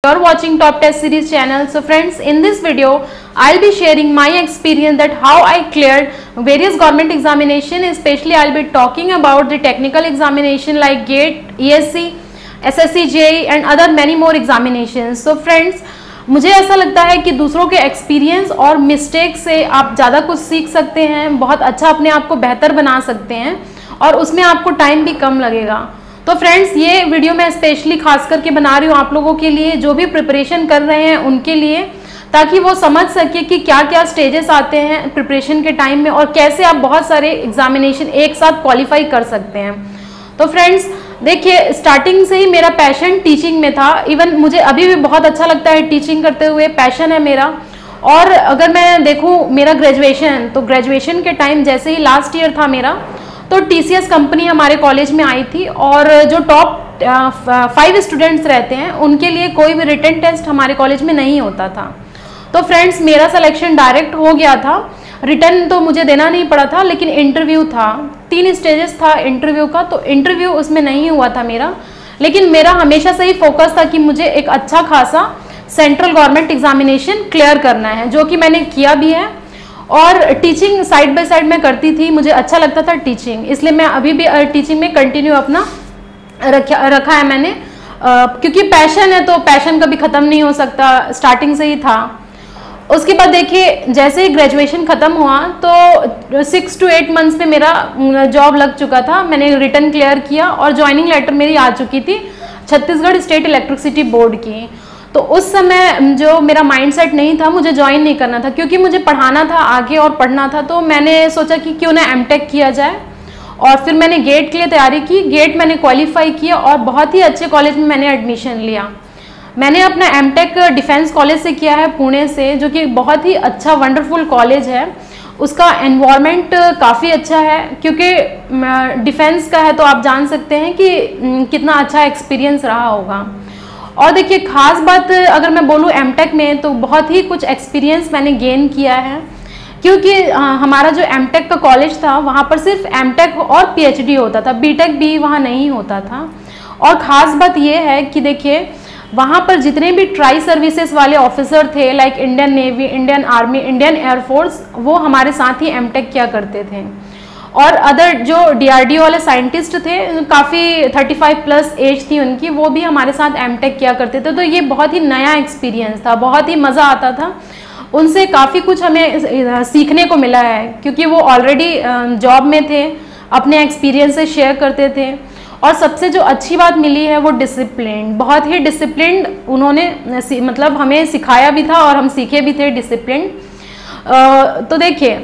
You're watching Top Test Series channel. So friends, in this video I'll be sharing my experience that how I cleared various government examination. Especially I'll be talking about the technical examination like GATE, ESC, SSC, JEE and other many more examinations. So friends, मुझे ऐसा लगता है कि दूसरों के experience और mistake से आप ज़्यादा कुछ सीख सकते हैं, बहुत अच्छा अपने आप को बेहतर बना सकते हैं और उसमें आपको टाइम भी कम लगेगा। तो फ्रेंड्स, ये वीडियो मैं स्पेशली खास करके बना रही हूँ आप लोगों के लिए, जो भी प्रिपरेशन कर रहे हैं उनके लिए, ताकि वो समझ सके कि क्या क्या स्टेजेस आते हैं प्रिपरेशन के टाइम में और कैसे आप बहुत सारे एग्जामिनेशन एक साथ क्वालिफाई कर सकते हैं। तो फ्रेंड्स देखिए, स्टार्टिंग से ही मेरा पैशन टीचिंग में था। इवन मुझे अभी भी बहुत अच्छा लगता है टीचिंग करते हुए, पैशन है मेरा। और अगर मैं देखूँ मेरा ग्रेजुएशन, तो ग्रेजुएशन के टाइम जैसे ही लास्ट ईयर था मेरा, तो TCS कंपनी हमारे कॉलेज में आई थी और जो टॉप 5 स्टूडेंट्स रहते हैं उनके लिए कोई भी रिटन टेस्ट हमारे कॉलेज में नहीं होता था। तो फ्रेंड्स, मेरा सिलेक्शन डायरेक्ट हो गया था, रिटन तो मुझे देना नहीं पड़ा था, लेकिन इंटरव्यू था। 3 स्टेजेस था इंटरव्यू का, तो इंटरव्यू उसमें नहीं हुआ था मेरा, लेकिन मेरा हमेशा से ही फोकस था कि मुझे एक अच्छा खासा सेंट्रल गवर्नमेंट एग्जामिनेशन क्लियर करना है, जो कि मैंने किया भी है। और टीचिंग साइड बाय साइड मैं करती थी, मुझे अच्छा लगता था टीचिंग, इसलिए मैं अभी भी टीचिंग में कंटिन्यू अपना रखा है मैंने, क्योंकि पैशन है तो पैशन कभी ख़त्म नहीं हो सकता, स्टार्टिंग से ही था। उसके बाद देखिए, जैसे ही ग्रेजुएशन ख़त्म हुआ तो 6 to 8 मंथ्स में मेरा जॉब लग चुका था। मैंने रिटन क्लियर किया और ज्वाइनिंग लेटर मेरी आ चुकी थी छत्तीसगढ़ स्टेट इलेक्ट्रिसिटी बोर्ड की। तो उस समय जो मेरा माइंडसेट नहीं था, मुझे ज्वाइन नहीं करना था, क्योंकि मुझे पढ़ाना था आगे और पढ़ना था। तो मैंने सोचा कि क्यों ना एमटेक किया जाए, और फिर मैंने गेट के लिए तैयारी की। गेट मैंने क्वालिफाई किया और बहुत ही अच्छे कॉलेज में मैंने एडमिशन लिया। मैंने अपना एमटेक डिफेंस कॉलेज से किया है, पुणे से, जो कि बहुत ही अच्छा वंडरफुल कॉलेज है। उसका एनवायरनमेंट काफ़ी अच्छा है, क्योंकि डिफेंस का है तो आप जान सकते हैं कि कितना अच्छा एक्सपीरियंस रहा होगा। और देखिए, खास बात अगर मैं बोलूँ एमटेक में, तो बहुत ही कुछ एक्सपीरियंस मैंने गेन किया है, क्योंकि हमारा जो एमटेक का कॉलेज था वहाँ पर सिर्फ एमटेक और पीएचडी होता था, बीटेक भी वहाँ नहीं होता था। और ख़ास बात ये है कि देखिए, वहाँ पर जितने भी ट्राई सर्विसेज वाले ऑफिसर थे, like Indian navy, Indian army, Indian air force, वो हमारे साथ ही एमटेक किया करते थे। और अदर जो DRDO वाले साइंटिस्ट थे, काफ़ी 35+ एज थी उनकी, वो भी हमारे साथ एमटेक किया करते थे। तो ये बहुत ही नया एक्सपीरियंस था, बहुत ही मज़ा आता था। उनसे काफ़ी कुछ हमें सीखने को मिला है, क्योंकि वो ऑलरेडी जॉब में थे, अपने एक्सपीरियंस से शेयर करते थे। और सबसे जो अच्छी बात मिली है वो डिसिप्लिन, बहुत ही डिसिप्लिन उन्होंने मतलब हमें सिखाया भी था और हम सीखे भी थे डिसिप्लिन। तो देखिए,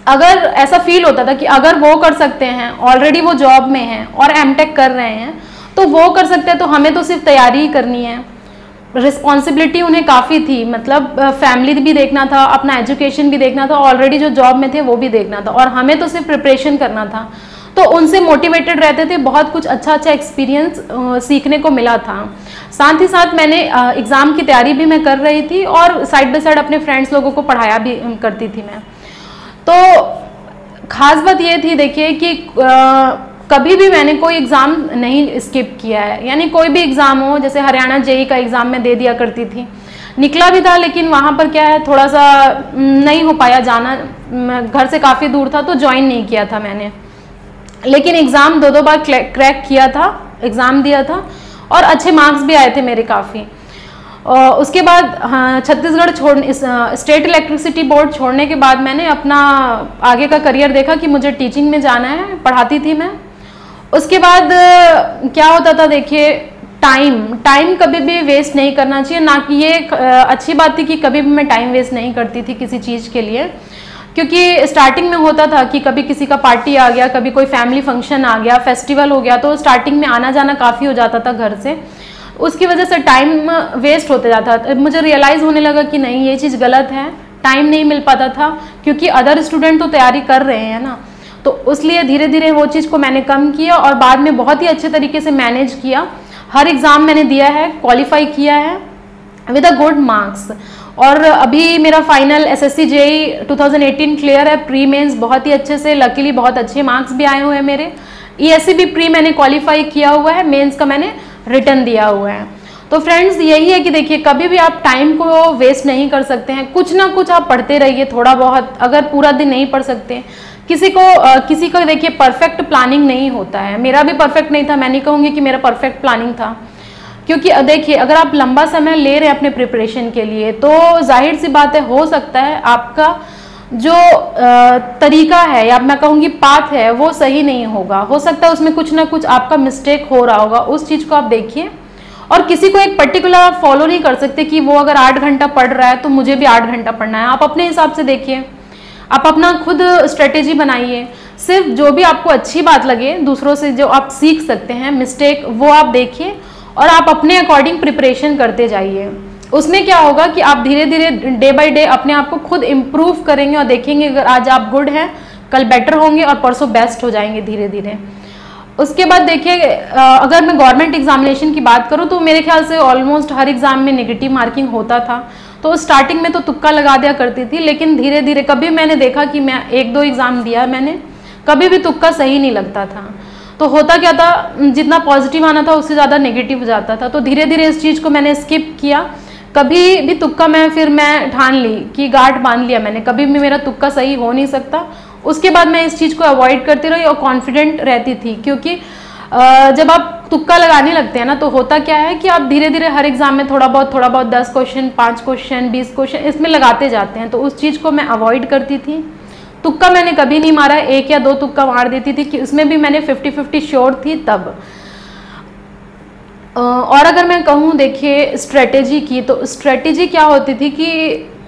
अगर ऐसा फील होता था कि अगर वो कर सकते हैं, ऑलरेडी वो जॉब में हैं और एमटेक कर रहे हैं, तो वो कर सकते हैं, तो हमें तो सिर्फ तैयारी ही करनी है। रिस्पॉन्सिबिलिटी उन्हें काफ़ी थी, मतलब फैमिली भी देखना था, अपना एजुकेशन भी देखना था, ऑलरेडी जो जॉब में थे वो भी देखना था, और हमें तो सिर्फ प्रिपरेशन करना था। तो उनसे मोटिवेटेड रहते थे, बहुत कुछ अच्छा अच्छा एक्सपीरियंस सीखने को मिला था। साथ ही साथ मैंने एग्ज़ाम की तैयारी भी मैं कर रही थी और साइड बाय साइड अपने फ्रेंड्स लोगों को पढ़ाया भी करती थी मैं। तो ख़ास बात ये थी देखिए कि कभी भी मैंने कोई एग्ज़ाम नहीं स्किप किया है, यानी कोई भी एग्ज़ाम हो, जैसे हरियाणा JEE का एग्ज़ाम मैं दे दिया करती थी, निकला भी था, लेकिन वहाँ पर क्या है, थोड़ा सा नहीं हो पाया जाना, घर से काफ़ी दूर था, तो ज्वाइन नहीं किया था मैंने। लेकिन एग्ज़ाम 2 बार क्रैक किया था, एग्ज़ाम दिया था और अच्छे मार्क्स भी आए थे मेरे काफ़ी। उसके बाद हाँ, छत्तीसगढ़ स्टेट इलेक्ट्रिसिटी बोर्ड छोड़ने के बाद मैंने अपना आगे का करियर देखा कि मुझे टीचिंग में जाना है, पढ़ाती थी मैं। उसके बाद क्या होता था देखिए, टाइम कभी भी वेस्ट नहीं करना चाहिए, ना कि ये अच्छी बात थी कि कभी भी मैं टाइम वेस्ट नहीं करती थी किसी चीज़ के लिए, क्योंकि स्टार्टिंग में होता था कि कभी किसी का पार्टी आ गया, कभी कोई फैमिली फंक्शन आ गया, फेस्टिवल हो गया, तो स्टार्टिंग में आना जाना काफ़ी हो जाता था घर से, उसकी वजह से टाइम वेस्ट होते जाता था। मुझे रियलाइज़ होने लगा कि नहीं, ये चीज़ गलत है, टाइम नहीं मिल पाता था, क्योंकि अदर स्टूडेंट तो तैयारी कर रहे हैं ना। तो इसलिए धीरे धीरे वो चीज़ को मैंने कम किया और बाद में बहुत ही अच्छे तरीके से मैनेज किया। हर एग्ज़ाम मैंने दिया है, क्वालिफाई किया है विद अ गुड मार्क्स। और अभी मेरा फाइनल SSC JEE 2018 क्लियर है, प्री मेंस बहुत ही अच्छे से, लकीली बहुत अच्छे मार्क्स भी आए हुए हैं मेरे। ESC भी प्री मैंने क्वालिफाई किया हुआ है, मेंस का मैंने रिटर्न दिया हुआ है। तो फ्रेंड्स यही है कि देखिए कभी भी आप टाइम को वेस्ट नहीं कर सकते हैं, कुछ ना कुछ आप पढ़ते रहिए थोड़ा बहुत, अगर पूरा दिन नहीं पढ़ सकते। किसी को देखिए परफेक्ट प्लानिंग नहीं होता है, मेरा भी परफेक्ट नहीं था, मैं नहीं कहूँगी कि मेरा परफेक्ट प्लानिंग था, क्योंकि देखिए अगर आप लंबा समय ले रहे हैं अपने प्रिपरेशन के लिए तो जाहिर सी बात है, हो सकता है आपका जो तरीका है या मैं कहूँगी पाथ है वो सही नहीं होगा, हो सकता है उसमें कुछ ना कुछ आपका मिस्टेक हो रहा होगा, उस चीज़ को आप देखिए। और किसी को एक पर्टिकुलर आप फॉलो नहीं कर सकते कि वो अगर 8 घंटा पढ़ रहा है तो मुझे भी 8 घंटा पढ़ना है, आप अपने हिसाब से देखिए, आप अपना खुद स्ट्रेटेजी बनाइए, सिर्फ जो भी आपको अच्छी बात लगे, दूसरों से जो आप सीख सकते हैं मिस्टेक वो आप देखिए और आप अपने अकॉर्डिंग प्रिपरेशन करते जाइए। उसमें क्या होगा कि आप धीरे धीरे डे बाय डे अपने आप को खुद इम्प्रूव करेंगे और देखेंगे अगर आज आप गुड हैं कल बेटर होंगे और परसों बेस्ट हो जाएंगे धीरे धीरे। उसके बाद देखिए अगर मैं गवर्नमेंट एग्जामिनेशन की बात करूं तो मेरे ख्याल से ऑलमोस्ट हर एग्जाम में नेगेटिव मार्किंग होता था, तो स्टार्टिंग में तो तुक्का लगा दिया करती थी, लेकिन धीरे धीरे कभी मैंने देखा कि मैं 1-2 एग्जाम दिया मैंने, कभी भी तुक्का सही नहीं लगता था। तो होता क्या था, जितना पॉजिटिव आना था उससे ज़्यादा नेगेटिव जाता था, तो धीरे धीरे इस चीज़ को मैंने स्किप किया। कभी भी तुक्का मैं ठान ली कि गांठ बांध लिया मैंने, कभी भी मेरा तुक्का सही हो नहीं सकता। उसके बाद मैं इस चीज़ को अवॉइड करती रही और कॉन्फिडेंट रहती थी, क्योंकि जब आप तुक्का लगाने लगते हैं ना तो होता क्या है कि आप धीरे धीरे हर एग्जाम में थोड़ा बहुत 10 क्वेश्चन, 5 क्वेश्चन, 20 क्वेश्चन इसमें लगाते जाते हैं, तो उस चीज़ को मैं अवॉइड करती थी। तुक्का मैंने कभी नहीं मारा, 1 या 2 तुक्का मार देती थी कि उसमें भी मैंने 50-50 श्योर थी तब। और अगर मैं कहूँ देखिए स्ट्रेटेजी की, तो स्ट्रेटेजी क्या होती थी कि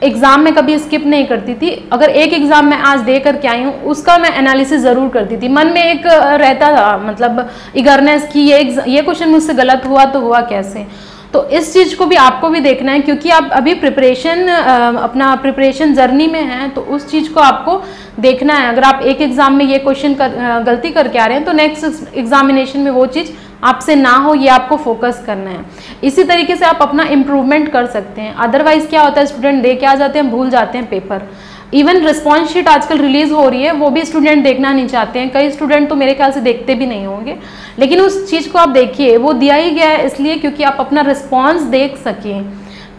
एग्ज़ाम में कभी स्किप नहीं करती थी। अगर एक एग्ज़ाम मैं आज दे करके आई हूँ उसका मैं एनालिसिस ज़रूर करती थी, मन में एक रहता था मतलब इगरनेस कि ये क्वेश्चन मुझसे गलत हुआ तो हुआ कैसे। तो इस चीज़ को भी आपको भी देखना है, क्योंकि आप अभी अपना प्रिपरेशन जर्नी में हैं, तो उस चीज़ को आपको देखना है। अगर आप एक एग्ज़ाम में ये क्वेश्चन गलती करके आ रहे हैं तो नेक्स्ट एग्जामिनेशन में वो चीज़ आपसे ना हो, ये आपको फोकस करना है। इसी तरीके से आप अपना इम्प्रूवमेंट कर सकते हैं। अदरवाइज क्या होता है, स्टूडेंट दे के आ जाते हैं, भूल जाते हैं पेपर। इवन रिस्पॉन्स शीट आजकल रिलीज हो रही है, वो भी स्टूडेंट देखना नहीं चाहते हैं, कई स्टूडेंट तो मेरे ख्याल से देखते भी नहीं होंगे, लेकिन उस चीज़ को आप देखिए, वो दिया ही गया है इसलिए क्योंकि आप अपना रिस्पॉन्स देख सकें,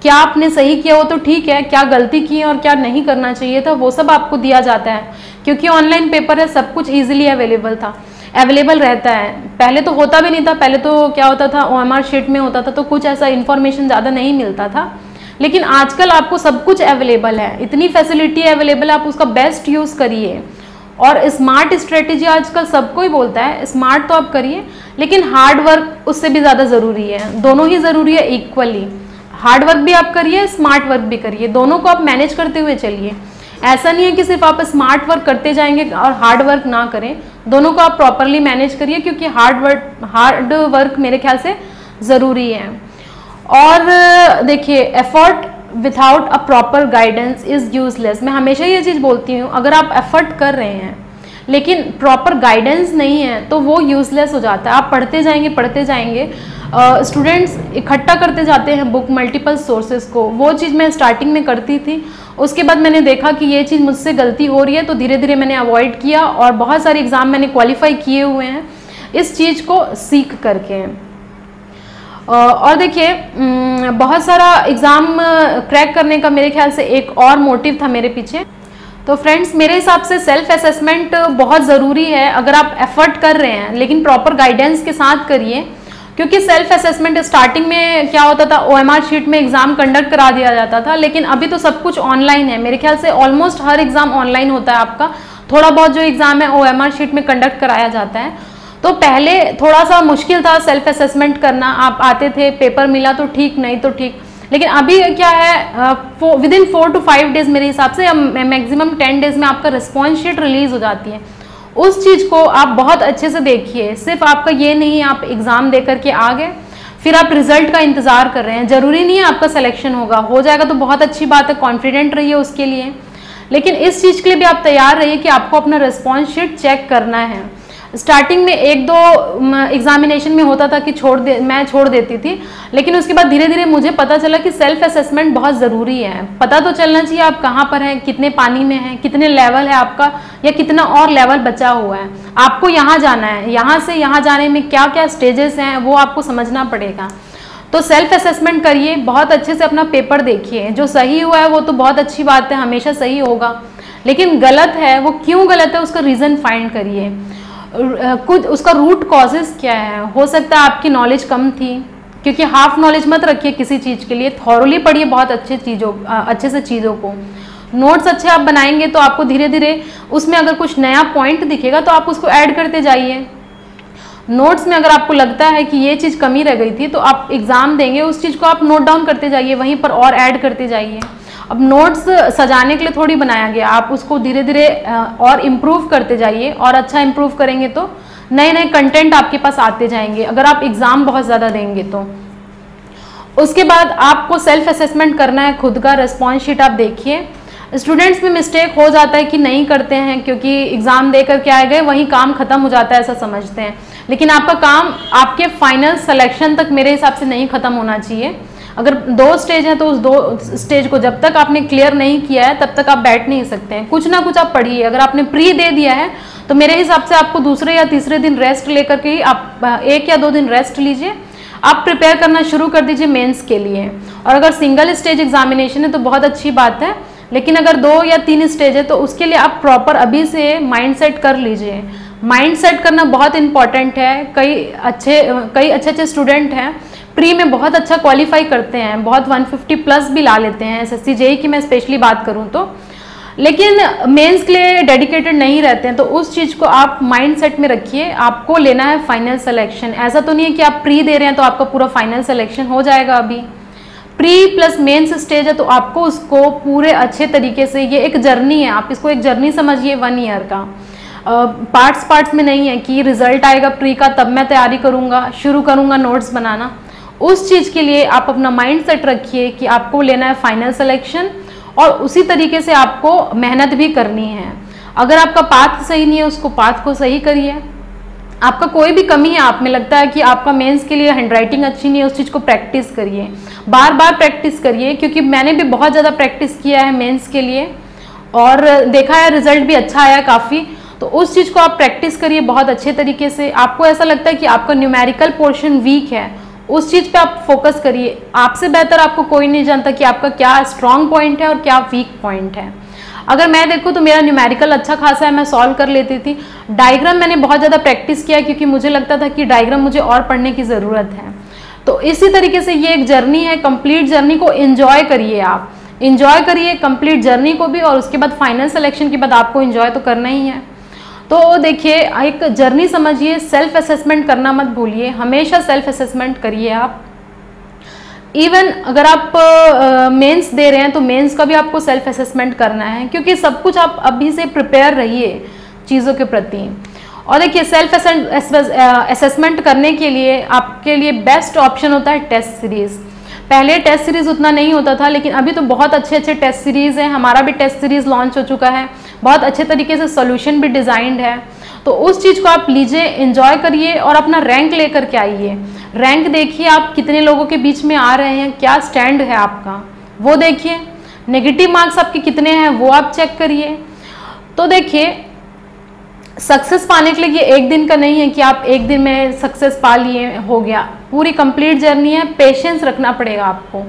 क्या आपने सही किया वो तो ठीक है, क्या गलती की और क्या नहीं करना चाहिए था वो सब आपको दिया जाता है। क्योंकि ऑनलाइन पेपर है, सब कुछ ईजिली अवेलेबल रहता है। पहले तो होता भी नहीं था, पहले तो क्या होता था OMR शीट में होता था तो कुछ ऐसा इन्फॉर्मेशन ज़्यादा नहीं मिलता था, लेकिन आजकल आपको सब कुछ अवेलेबल है, इतनी फैसिलिटी अवेलेबल है, आप उसका बेस्ट यूज़ करिए। और स्मार्ट स्ट्रेटेजी आजकल सबको ही बोलता है, स्मार्ट तो आप करिए लेकिन हार्ड वर्क उससे भी ज़्यादा ज़रूरी है, दोनों ही ज़रूरी है इक्वली। हार्ड वर्क भी आप करिए, स्मार्ट वर्क भी करिए, दोनों को आप मैनेज करते हुए चलिए। ऐसा नहीं है कि सिर्फ आप स्मार्ट वर्क करते जाएंगे और हार्ड वर्क ना करें, दोनों को आप प्रॉपरली मैनेज करिए, क्योंकि हार्ड वर्क मेरे ख्याल से ज़रूरी है। और देखिए effort without a proper guidance is useless. मैं हमेशा ये चीज़ बोलती हूँ, अगर आप एफर्ट कर रहे हैं लेकिन प्रॉपर गाइडेंस नहीं है तो वो यूजलेस हो जाता है। आप पढ़ते जाएंगे स्टूडेंट्स इकट्ठा करते जाते हैं बुक, मल्टीपल सोर्सेज को, वो चीज़ मैं स्टार्टिंग में करती थी। उसके बाद मैंने देखा कि ये चीज़ मुझसे गलती हो रही है, तो धीरे धीरे मैंने अवॉइड किया और बहुत सारे एग्ज़ाम मैंने क्वालिफाई किए हुए हैं इस चीज़ को सीख करके। और देखिए बहुत सारा एग्ज़ाम क्रैक करने का मेरे ख्याल से एक और मोटिव था मेरे पीछे। तो फ्रेंड्स मेरे हिसाब से सेल्फ असेसमेंट बहुत ज़रूरी है, अगर आप एफर्ट कर रहे हैं लेकिन प्रॉपर गाइडेंस के साथ करिए। क्योंकि सेल्फ असेसमेंट स्टार्टिंग में क्या होता था, OMR शीट में एग्ज़ाम कंडक्ट करा दिया जाता था, लेकिन अभी तो सब कुछ ऑनलाइन है। मेरे ख्याल से ऑलमोस्ट हर एग्ज़ाम ऑनलाइन होता है आपका, थोड़ा बहुत जो एग्ज़ाम है OMR शीट में कंडक्ट कराया जाता है। तो पहले थोड़ा सा मुश्किल था सेल्फ असेसमेंट करना, आप आते थे, पेपर मिला तो ठीक, नहीं तो ठीक, लेकिन अभी क्या है विदिन 4 to 5 डेज मेरे हिसाब से, मैक्सिमम 10 डेज में आपका रिस्पॉन्स शीट रिलीज हो जाती है। उस चीज़ को आप बहुत अच्छे से देखिए, सिर्फ आपका ये नहीं आप एग्ज़ाम दे करके आ गए फिर आप रिजल्ट का इंतज़ार कर रहे हैं, ज़रूरी नहीं है आपका सिलेक्शन हो जाएगा तो बहुत अच्छी बात है, कॉन्फिडेंट रहिए उसके लिए, लेकिन इस चीज़ के लिए भी आप तैयार रहिए कि आपको अपना रिस्पॉन्स शीट चेक करना है। स्टार्टिंग में 1-2 एग्जामिनेशन में होता था कि मैं छोड़ देती थी, लेकिन उसके बाद धीरे धीरे मुझे पता चला कि सेल्फ असेसमेंट बहुत ज़रूरी है। पता तो चलना चाहिए आप कहाँ पर हैं, कितने पानी में हैं, कितने लेवल है आपका या कितना और लेवल बचा हुआ है, आपको यहाँ जाना है, यहाँ से यहाँ जाने में क्या क्या स्टेजेस हैं वो आपको समझना पड़ेगा। तो सेल्फ असेसमेंट करिए, बहुत अच्छे से अपना पेपर देखिए। जो सही हुआ है वो तो बहुत अच्छी बात है, हमेशा सही होगा, लेकिन गलत है वो क्यों गलत है उसका रीज़न फाइंड करिए। कुछ उसका रूट कॉजेज क्या है। हो सकता है आपकी नॉलेज कम थी, क्योंकि हाफ नॉलेज मत रखिए किसी चीज़ के लिए, थॉरली पढ़िए बहुत अच्छे से चीज़ों को। नोट्स अच्छे आप बनाएंगे तो आपको धीरे धीरे उसमें अगर कुछ नया पॉइंट दिखेगा तो आप उसको ऐड करते जाइए। नोट्स में अगर आपको लगता है कि ये चीज़ कमी रह गई थी तो आप एग्ज़ाम देंगे उस चीज़ को आप नोट डाउन करते जाइए, वहीं पर और ऐड करते जाइए। अब नोट्स सजाने के लिए थोड़ी बनाया गया, आप उसको धीरे धीरे और इम्प्रूव करते जाइए, और अच्छा इम्प्रूव करेंगे तो नए नए कंटेंट आपके पास आते जाएंगे अगर आप एग्ज़ाम बहुत ज़्यादा देंगे तो। उसके बाद आपको सेल्फ असेसमेंट करना है खुद का। रिस्पॉन्स शीट आप देखिए। स्टूडेंट्स में मिस्टेक हो जाता है कि नहीं करते हैं, क्योंकि एग्ज़ाम देकर के आए गए वहीं काम खत्म हो जाता है ऐसा समझते हैं, लेकिन आपका काम आपके फाइनल सिलेक्शन तक मेरे हिसाब से नहीं ख़त्म होना चाहिए। अगर 2 स्टेज है तो उस 2 स्टेज को जब तक आपने क्लियर नहीं किया है तब तक आप बैठ नहीं सकते हैं। कुछ ना कुछ आप पढ़िए। अगर आपने प्री दे दिया है तो मेरे हिसाब से आपको दूसरे या तीसरे दिन रेस्ट लेकर के ही आप 1 या 2 दिन रेस्ट लीजिए, आप प्रिपेयर करना शुरू कर दीजिए मेंस के लिए। और अगर सिंगल स्टेज एग्जामिनेशन है तो बहुत अच्छी बात है, लेकिन अगर 2 या 3 स्टेज है तो उसके लिए आप प्रॉपर अभी से माइंड सेट कर लीजिए। माइंड सेट करना बहुत इंपॉर्टेंट है। कई अच्छे स्टूडेंट हैं प्री में बहुत अच्छा क्वालिफाई करते हैं, बहुत 150 प्लस भी ला लेते हैं SSC JEE की मैं स्पेशली बात करूं तो, लेकिन मेंस के लिए डेडिकेटेड नहीं रहते हैं। तो उस चीज़ को आप माइंड सेट में रखिए, आपको लेना है फाइनल सिलेक्शन। ऐसा तो नहीं है कि आप प्री दे रहे हैं तो आपका पूरा फाइनल सिलेक्शन हो जाएगा। अभी प्री प्लस मेंस स्टेज है तो आपको उसको पूरे अच्छे तरीके से, ये एक जर्नी है, आप इसको एक जर्नी समझिए 1 ईयर का। पार्ट्स में नहीं है कि रिजल्ट आएगा प्री का तब मैं तैयारी करूँगा, शुरू करूँगा नोट्स बनाना। उस चीज़ के लिए आप अपना माइंड सेट रखिए कि आपको लेना है फाइनल सिलेक्शन, और उसी तरीके से आपको मेहनत भी करनी है। अगर आपका पाथ सही नहीं है उसको पाथ को सही करिए। आपका कोई भी कमी है, आप में लगता है कि आपका मेंस के लिए हैंडराइटिंग अच्छी नहीं है, उस चीज़ को प्रैक्टिस करिए, बार बार प्रैक्टिस करिए, क्योंकि मैंने भी बहुत ज़्यादा प्रैक्टिस किया है मेंस के लिए और देखा है रिजल्ट भी अच्छा आया काफ़ी। तो उस चीज़ को आप प्रैक्टिस करिए बहुत अच्छे तरीके से। आपको ऐसा लगता है कि आपका न्यूमेरिकल पोर्शन वीक है, उस चीज़ पे आप फोकस करिए। आपसे बेहतर आपको कोई नहीं जानता कि आपका क्या स्ट्रॉन्ग पॉइंट है और क्या वीक पॉइंट है। अगर मैं देखूँ तो मेरा न्यूमेरिकल अच्छा खासा है, मैं सॉल्व कर लेती थी। डायग्राम मैंने बहुत ज़्यादा प्रैक्टिस किया क्योंकि मुझे लगता था कि डायग्राम मुझे और पढ़ने की ज़रूरत है। तो इसी तरीके से ये एक जर्नी है, कंप्लीट जर्नी को एंजॉय करिए। आप एंजॉय करिए कंप्लीट जर्नी को भी, और उसके बाद फाइनल सिलेक्शन के बाद आपको एंजॉय तो करना ही है। तो देखिए एक जर्नी समझिए, सेल्फ असेसमेंट करना मत भूलिए, हमेशा सेल्फ असेसमेंट करिए आप। इवन अगर आप मेंस दे रहे हैं तो मेंस का भी आपको सेल्फ असेसमेंट करना है, क्योंकि सब कुछ आप अभी से प्रिपेयर रहिए चीज़ों के प्रति। और देखिए सेल्फ असेसमेंट करने के लिए आपके लिए बेस्ट ऑप्शन होता है टेस्ट सीरीज़। पहले टेस्ट सीरीज़ उतना नहीं होता था, लेकिन अभी तो बहुत अच्छे अच्छे टेस्ट सीरीज़ हैं। हमारा भी टेस्ट सीरीज़ लॉन्च हो चुका है, बहुत अच्छे तरीके से सॉल्यूशन भी डिज़ाइंड है। तो उस चीज़ को आप लीजिए, एंजॉय करिए और अपना रैंक लेकर के आइए। रैंक देखिए आप कितने लोगों के बीच में आ रहे हैं, क्या स्टैंड है आपका वो देखिए। नेगेटिव मार्क्स आपके कितने हैं वो आप चेक करिए। तो देखिए सक्सेस पाने के लिए ये एक दिन का नहीं है कि आप एक दिन में सक्सेस पा लिए हो गया, पूरी कंप्लीट जर्नी है। पेशेंस रखना पड़ेगा आपको,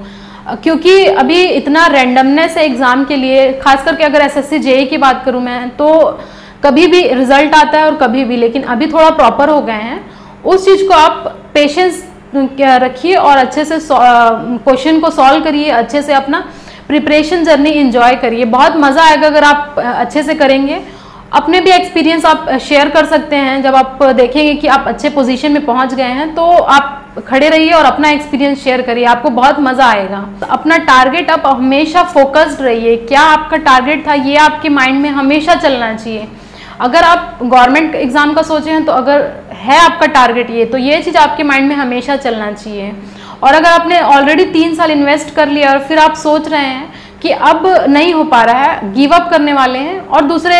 क्योंकि अभी इतना रैंडमनेस है एग्ज़ाम के लिए। खास करके अगर SSC JEE की बात करूँ मैं तो कभी भी रिजल्ट आता है और कभी भी, लेकिन अभी थोड़ा प्रॉपर हो गए हैं। उस चीज़ को आप पेशेंस रखिए और अच्छे से क्वेश्चन को सॉल्व करिए, अच्छे से अपना प्रिपरेशन जर्नी एंजॉय करिए। बहुत मज़ा आएगा अगर आप अच्छे से करेंगे। अपने भी एक्सपीरियंस आप शेयर कर सकते हैं। जब आप देखेंगे कि आप अच्छे पोजीशन में पहुंच गए हैं तो आप खड़े रहिए और अपना एक्सपीरियंस शेयर करिए, आपको बहुत मज़ा आएगा। तो अपना टारगेट आप हमेशा फोकस्ड रहिए, क्या आपका टारगेट था ये आपके माइंड में हमेशा चलना चाहिए। अगर आप गवर्नमेंट एग्जाम का सोचे हैं तो अगर है आपका टारगेट ये, तो ये चीज़ आपके माइंड में हमेशा चलना चाहिए। और अगर आपने ऑलरेडी 3 साल इन्वेस्ट कर लिया और फिर आप सोच रहे हैं कि अब नहीं हो पा रहा है, गिव अप करने वाले हैं और दूसरे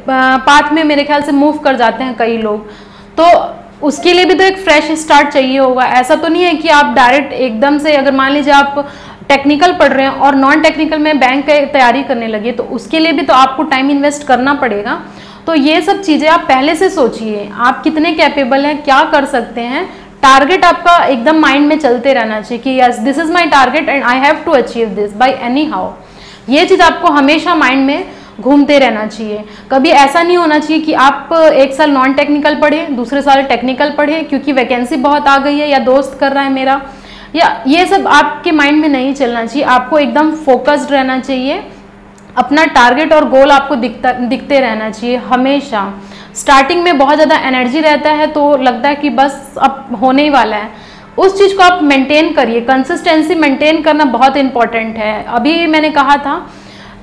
पाथ में मेरे ख्याल से मूव कर जाते हैं कई लोग, तो उसके लिए भी तो एक फ्रेश स्टार्ट चाहिए होगा। ऐसा तो नहीं है कि आप डायरेक्ट एकदम से, अगर मान लीजिए आप टेक्निकल पढ़ रहे हैं और नॉन टेक्निकल में बैंक की तैयारी करने लगे, तो उसके लिए भी तो आपको टाइम इन्वेस्ट करना पड़ेगा। तो ये सब चीज़ें आप पहले से सोचिए, आप कितने कैपेबल हैं, क्या कर सकते हैं, टारगेट आपका एकदम माइंड में चलते रहना चाहिए कि yes this is my target and I have to achieve this by anyhow. ये चीज़ आपको हमेशा माइंड में घूमते रहना चाहिए। कभी ऐसा नहीं होना चाहिए कि आप एक साल नॉन टेक्निकल पढ़े, दूसरे साल टेक्निकल पढ़े क्योंकि वैकेंसी बहुत आ गई है या दोस्त कर रहा है मेरा, या ये सब आपके माइंड में नहीं चलना चाहिए। आपको एकदम फोकस्ड रहना चाहिए, अपना टारगेट और गोल आपको दिखते रहना चाहिए हमेशा। स्टार्टिंग में बहुत ज़्यादा एनर्जी रहता है तो लगता है कि बस अब होने ही वाला है, उस चीज़ को आप मेंटेन करिए। कंसिस्टेंसी मेंटेन करना बहुत इंपॉर्टेंट है। अभी मैंने कहा था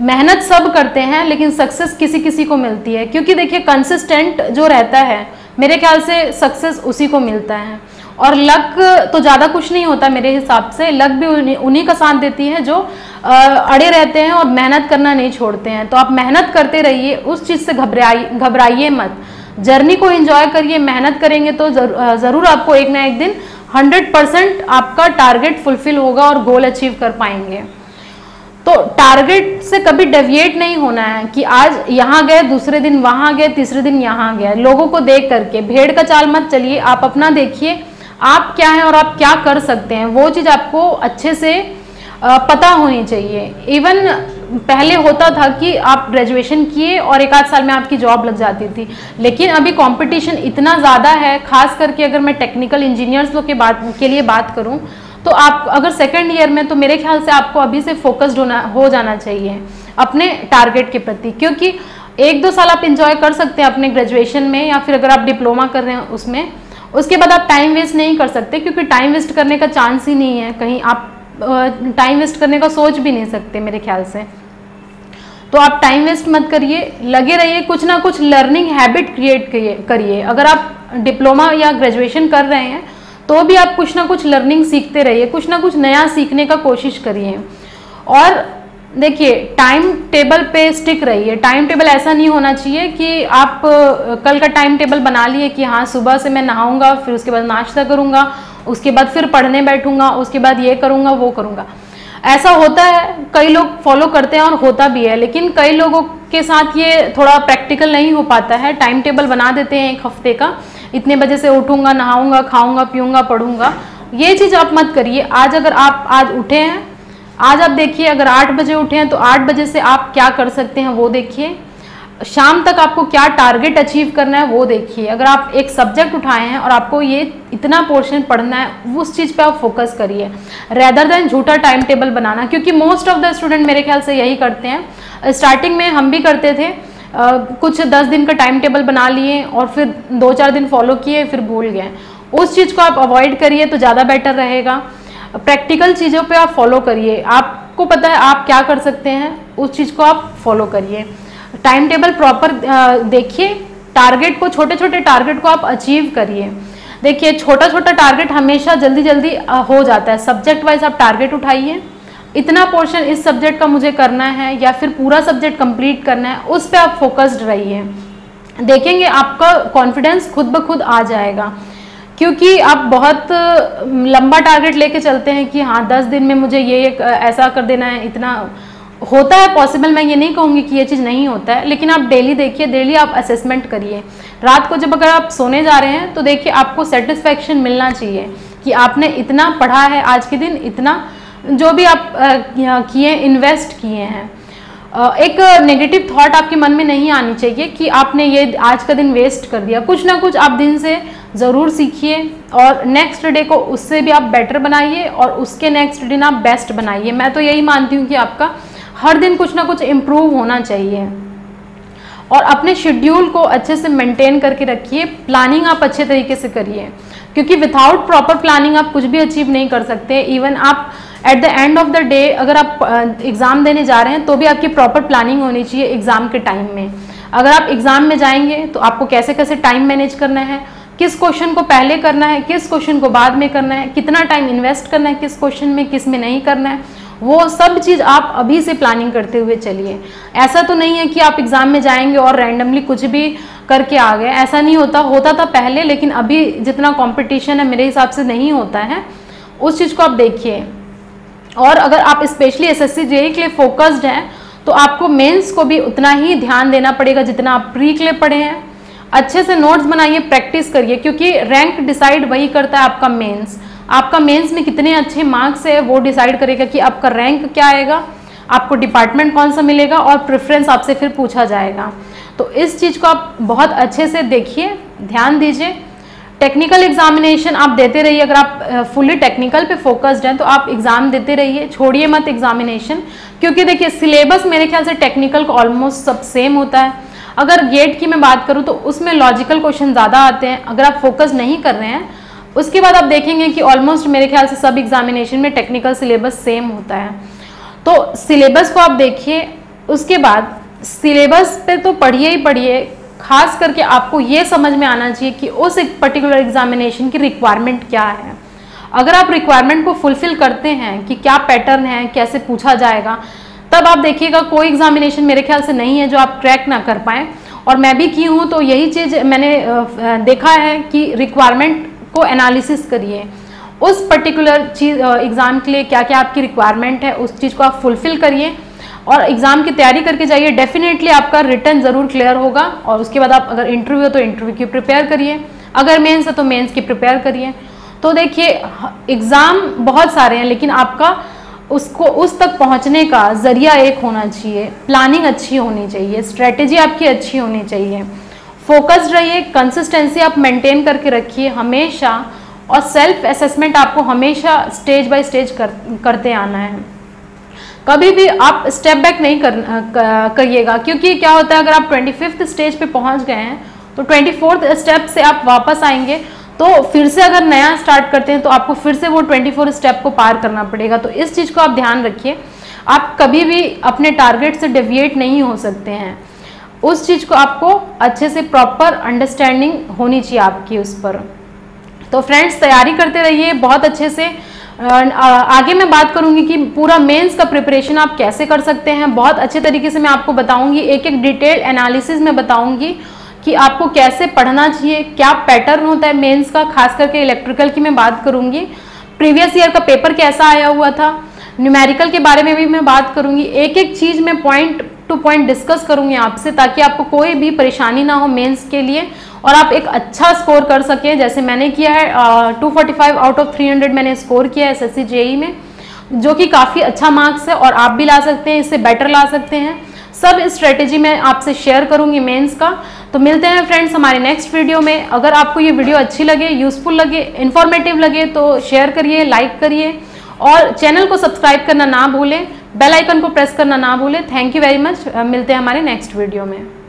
मेहनत सब करते हैं लेकिन सक्सेस किसी किसी को मिलती है, क्योंकि देखिए कंसिस्टेंट जो रहता है मेरे ख्याल से सक्सेस उसी को मिलता है। और लक तो ज़्यादा कुछ नहीं होता मेरे हिसाब से, लक भी उन्हीं का साथ देती है जो अड़े रहते हैं और मेहनत करना नहीं छोड़ते हैं। तो आप मेहनत करते रहिए, उस चीज़ से घबराइए मत, जर्नी को एंजॉय करिए। मेहनत करेंगे तो ज़रूर आपको एक ना एक दिन 100% आपका टारगेट फुलफिल होगा और गोल अचीव कर पाएंगे। तो टारगेट से कभी डेविएट नहीं होना है कि आज यहाँ गए, दूसरे दिन वहाँ गए, तीसरे दिन यहाँ गए। लोगों को देख करके भेड़ का चाल मत चलिए, आप अपना देखिए आप क्या हैं और आप क्या कर सकते हैं, वो चीज़ आपको अच्छे से पता होनी चाहिए। इवन पहले होता था कि आप ग्रेजुएशन किए और एक आध साल में आपकी जॉब लग जाती थी, लेकिन अभी कंपटीशन इतना ज़्यादा है, खास करके अगर मैं टेक्निकल इंजीनियर्स लोग के लिए बात करूं तो आप अगर सेकेंड ईयर में, तो मेरे ख्याल से आपको अभी से फोकस्ड हो जाना चाहिए अपने टारगेट के प्रति, क्योंकि 1-2 साल आप इंजॉय कर सकते हैं अपने ग्रेजुएशन में, या फिर अगर आप डिप्लोमा कर रहे हैं उसमें, उसके बाद आप टाइम वेस्ट नहीं कर सकते, क्योंकि टाइम वेस्ट करने का चांस ही नहीं है कहीं। आप टाइम वेस्ट करने का सोच भी नहीं सकते मेरे ख्याल से। तो आप टाइम वेस्ट मत करिए, लगे रहिए, कुछ ना कुछ लर्निंग हैबिट क्रिएट करिए। अगर आप डिप्लोमा या ग्रेजुएशन कर रहे हैं तो भी आप कुछ ना कुछ लर्निंग सीखते रहिए, कुछ ना कुछ नया सीखने का कोशिश करिए। और देखिए टाइम टेबल पे स्टिक रहिए। टाइम टेबल ऐसा नहीं होना चाहिए कि आप कल का टाइम टेबल बना लिए कि हाँ सुबह से मैं नहाऊंगा, फिर उसके बाद नाश्ता करूंगा, उसके बाद फिर पढ़ने बैठूंगा, उसके बाद ये करूंगा वो करूंगा। ऐसा होता है, कई लोग फॉलो करते हैं और होता भी है, लेकिन कई लोगों के साथ ये थोड़ा प्रैक्टिकल नहीं हो पाता है। टाइम टेबल बना देते हैं 1 हफ्ते का, इतने बजे से उठूंगा, नहाऊंगा, खाऊंगा, पीऊंगा, पढ़ूंगा। ये चीज़ आप मत करिए। आज अगर आप आज उठे हैं, आज आप देखिए अगर 8 बजे उठे हैं तो 8 बजे से आप क्या कर सकते हैं वो देखिए। शाम तक आपको क्या टारगेट अचीव करना है वो देखिए। अगर आप एक सब्जेक्ट उठाए हैं और आपको ये इतना पोर्शन पढ़ना है, उस चीज़ पे आप फोकस करिए रेदर देन झूठा टाइम टेबल बनाना, क्योंकि मोस्ट ऑफ द स्टूडेंट मेरे ख्याल से यही करते हैं। स्टार्टिंग में हम भी करते थे, कुछ 10 दिन का टाइम टेबल बना लिए और फिर 2-4 दिन फॉलो किए फिर भूल गए। उस चीज़ को आप अवॉइड करिए तो ज़्यादा बेटर रहेगा। प्रैक्टिकल चीज़ों पे आप फॉलो करिए, आपको पता है आप क्या कर सकते हैं, उस चीज़ को आप फॉलो करिए। टाइम टेबल प्रॉपर देखिए, टारगेट को, छोटे छोटे टारगेट को आप अचीव करिए। देखिए छोटा छोटा टारगेट हमेशा जल्दी जल्दी हो जाता है। सब्जेक्ट वाइज आप टारगेट उठाइए, इतना पोर्शन इस सब्जेक्ट का मुझे करना है या फिर पूरा सब्जेक्ट कंप्लीट करना है, उस पर आप फोकस्ड रहिए। देखेंगे आपका कॉन्फिडेंस खुद ब खुद आ जाएगा, क्योंकि आप बहुत लंबा टारगेट लेके चलते हैं कि हाँ 10 दिन में मुझे ये ऐसा कर देना है, इतना होता है पॉसिबल। मैं ये नहीं कहूँगी कि ये चीज़ नहीं होता है, लेकिन आप डेली देखिए, डेली आप असेसमेंट करिए। रात को जब अगर आप सोने जा रहे हैं तो देखिए आपको सेटिस्फैक्शन मिलना चाहिए कि आपने इतना पढ़ा है आज के दिन, इतना जो भी आप किए, इन्वेस्ट किए हैं। एक नेगेटिव थॉट आपके मन में नहीं आनी चाहिए कि आपने ये आज का दिन वेस्ट कर दिया। कुछ ना कुछ आप दिन से ज़रूर सीखिए और नेक्स्ट डे को उससे भी आप बेटर बनाइए और उसके नेक्स्ट दिन आप बेस्ट बनाइए। मैं तो यही मानती हूँ कि आपका हर दिन कुछ ना कुछ इम्प्रूव होना चाहिए। और अपने शेड्यूल को अच्छे से मेंटेन करके रखिए, प्लानिंग आप अच्छे तरीके से करिए, क्योंकि विदाउट प्रॉपर प्लानिंग आप कुछ भी अचीव नहीं कर सकते। इवन आप at the end of the day अगर आप एग्ज़ाम देने जा रहे हैं तो भी आपकी प्रॉपर प्लानिंग होनी चाहिए एग्ज़ाम के टाइम में। अगर आप एग्ज़ाम में जाएंगे तो आपको कैसे कैसे टाइम मैनेज करना है, किस क्वेश्चन को पहले करना है, किस क्वेश्चन को बाद में करना है, कितना टाइम इन्वेस्ट करना है किस क्वेश्चन में, किस में नहीं करना है, वो सब चीज़ आप अभी से प्लानिंग करते हुए चलिए। ऐसा तो नहीं है कि आप एग्ज़ाम में जाएंगे और रैंडमली कुछ भी करके आ गए, ऐसा नहीं होता। होता था पहले, लेकिन अभी जितना कंपटीशन है मेरे हिसाब से नहीं होता है। उस चीज़ को आप देखिए। और अगर आप स्पेशली एसएससी जेईई के लिए फोकस्ड हैं तो आपको मेंस को भी उतना ही ध्यान देना पड़ेगा जितना आप प्री के लिए पढ़े हैं। अच्छे से नोट्स बनाइए, प्रैक्टिस करिए, क्योंकि रैंक डिसाइड वही करता है आपका मेंस। आपका मेंस में कितने अच्छे मार्क्स है वो डिसाइड करेगा कि आपका रैंक क्या आएगा, आपको डिपार्टमेंट कौन सा मिलेगा, और प्रेफरेंस आपसे फिर पूछा जाएगा। तो इस चीज़ को आप बहुत अच्छे से देखिए, ध्यान दीजिए। टेक्निकल एग्जामिनेशन आप देते रहिए। अगर आप फुली टेक्निकल पे फोकस्ड हैं तो आप एग्जाम देते रहिए, छोड़िए मत एग्जामिनेशन, क्योंकि देखिए सिलेबस मेरे ख्याल से टेक्निकल का ऑलमोस्ट सब सेम होता है। अगर गेट की मैं बात करूँ तो उसमें लॉजिकल क्वेश्चन ज़्यादा आते हैं। अगर आप फोकस नहीं कर रहे हैं, उसके बाद आप देखेंगे कि ऑलमोस्ट मेरे ख्याल से सब एग्जामिनेशन में टेक्निकल सिलेबस सेम होता है। तो सिलेबस को आप देखिए, उसके बाद सिलेबस पे तो पढ़िए ही पढ़िए, खास करके आपको ये समझ में आना चाहिए कि उस एक पर्टिकुलर एग्जामिनेशन की रिक्वायरमेंट क्या है। अगर आप रिक्वायरमेंट को फुलफिल करते हैं कि क्या पैटर्न है, कैसे पूछा जाएगा, तब आप देखिएगा कोई एग्जामिनेशन मेरे ख्याल से नहीं है जो आप क्रैक ना कर पाएँ। और मैं भी की हूँ, तो यही चीज़ मैंने देखा है कि रिक्वायरमेंट को एनालिसिस करिए, उस पर्टिकुलर चीज़ एग्ज़ाम के लिए क्या क्या आपकी रिक्वायरमेंट है, उस चीज़ को आप फुलफिल करिए और एग्ज़ाम की तैयारी करके जाइए। डेफिनेटली आपका रिटर्न ज़रूर क्लियर होगा। और उसके बाद आप अगर इंटरव्यू हो तो इंटरव्यू की प्रिपेयर करिए, अगर मेंस है तो मेंस की प्रिपेयर करिए। तो देखिए एग्ज़ाम बहुत सारे हैं, लेकिन आपका उसको उस तक पहुंचने का ज़रिया एक होना चाहिए, प्लानिंग अच्छी होनी चाहिए, स्ट्रेटेजी आपकी अच्छी होनी चाहिए, फोकस्ड रहिए, कंसिस्टेंसी आप मेंटेन करके रखिए हमेशा, और सेल्फ असेसमेंट आपको हमेशा स्टेज बाय स्टेज करते आना है। कभी भी आप स्टेप बैक नहीं करिएगा, क्योंकि क्या होता है अगर आप 25th स्टेज पे पहुंच गए हैं तो 24th स्टेप से आप वापस आएंगे, तो फिर से अगर नया स्टार्ट करते हैं तो आपको फिर से वो 24 स्टेप को पार करना पड़ेगा। तो इस चीज़ को आप ध्यान रखिए, आप कभी भी अपने टारगेट से डेविएट नहीं हो सकते हैं। उस चीज़ को आपको अच्छे से प्रॉपर अंडरस्टैंडिंग होनी चाहिए आपकी उस पर। तो फ्रेंड्स तैयारी करते रहिए बहुत अच्छे से। आगे मैं बात करूंगी कि पूरा मेंस का प्रिपरेशन आप कैसे कर सकते हैं, बहुत अच्छे तरीके से मैं आपको बताऊंगी, एक एक डिटेल एनालिसिस में बताऊंगी कि आपको कैसे पढ़ना चाहिए, क्या पैटर्न होता है मेंस का, खास करके इलेक्ट्रिकल की मैं बात करूंगी, प्रीवियस ईयर का पेपर कैसा आया हुआ था, न्यूमेरिकल के बारे में भी मैं बात करूंगी। एक एक चीज़ में पॉइंट टू पॉइंट डिस्कस करूंगी आपसे, ताकि आपको कोई भी परेशानी ना हो मेंस के लिए और आप एक अच्छा स्कोर कर सकें, जैसे मैंने किया है। 245 आउट ऑफ 300 मैंने स्कोर किया है SSC JEE में, जो कि काफ़ी अच्छा मार्क्स है, और आप भी ला सकते हैं, इससे बेटर ला सकते हैं। सब स्ट्रेटेजी मैं आपसे शेयर करूंगी मेंस का। तो मिलते हैं फ्रेंड्स हमारे नेक्स्ट वीडियो में। अगर आपको ये वीडियो अच्छी लगे, यूजफुल लगे, इन्फॉर्मेटिव लगे तो शेयर करिए, लाइक करिए, और चैनल को सब्सक्राइब करना ना भूलें, बेल आइकन को प्रेस करना ना भूलें। Thank you very much. मिलते हैं हमारे नेक्स्ट वीडियो में।